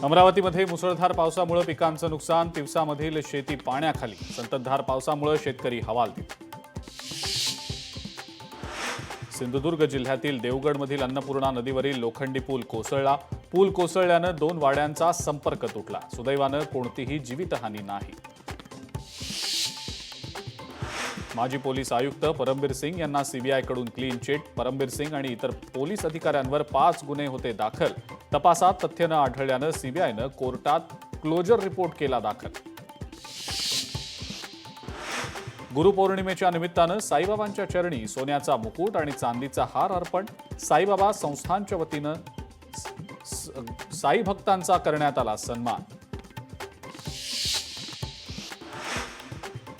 अमरावतीमध्ये मुसळधार पावसामुळे पिकांचं नुकसान, तिवसामधील शेती पाण्याखाली, संततधार पावसामुळे शेतकरी हवालदिल. सिंधुदुर्ग जिल्ह्यातील देवगडमधील अन्नपूर्णा नदीवरील लोखंडी पूल कोसळला. पूल कोसळल्यानं 2 वाड्यांचा संपर्क तुटला. सुदैवानं कोणतीही जीवितहानी नाही. माजी पोलीस आयुक्त परमबीर सिंग यांना सीबीआयकडून क्लीन चिट. परमबीर सिंग आणि इतर पोलीस अधिकाऱ्यांवर 5 गुन्हे होते दाखल. तपासात तथ्य न आढळल्यानं सीबीआयनं कोर्टात क्लोजर रिपोर्ट केला दाखल. गुरुपौर्णिमेच्या निमित्तानं साईबाबांच्या चरणी सोन्याचा मुकुट आणि चांदीचा हार अर्पण. साईबाबा संस्थानच्या वतीनं साई भक्तांचा करण्यात आला सन्मान.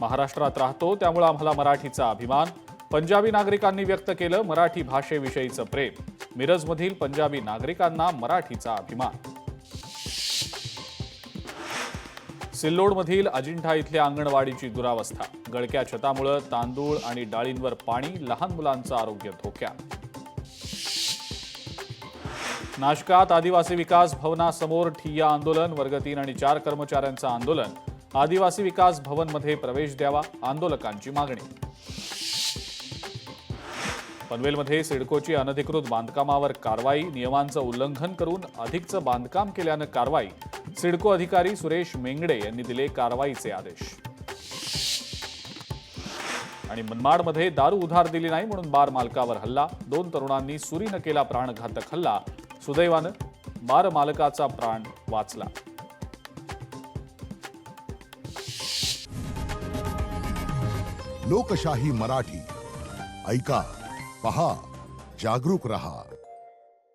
महाराष्ट्रात राहतो त्यामुळे आम्हाला मराठीचा अभिमान. पंजाबी नागरिकांनी व्यक्त केलं मराठी भाषेविषयीचं प्रेम. मिरजमधील पंजाबी नागरिकांना मराठीचा अभिमान. सिल्लोडमधील अजिंठा इथल्या अंगणवाडीची दुरावस्था. गळक्या छतामुळे तांदूळ आणि डाळींवर पाणी, लहान मुलांचं आरोग्य धोक्यात. नाशकात आदिवासी विकास भवनासमोर ठिय्या आंदोलन. वर्ग 3 आणि 4 कर्मचाऱ्यांचं आंदोलन. आदिवासी विकास भवनमध्ये प्रवेश द्यावा, आंदोलकांची मागणी. पनवेलमध्ये सिडकोची अनधिकृत बांधकामावर कारवाई. नियमांचं उल्लंघन करून अधिकचं बांधकाम केल्यानं कारवाई. सिडको अधिकारी सुरेश मेंगडे यांनी दिले कारवाईचे आदेश. आणि मनमाडमध्ये दारू उधार दिली नाही म्हणून बार मालकावर हल्ला. 2 तरुणांनी सुरीनं केला प्राणघातक हल्ला. सुदैवानं बार मालकाचा प्राण वाचला. लोकशाही मराठी ऐका, पहा, जागरूक रहा.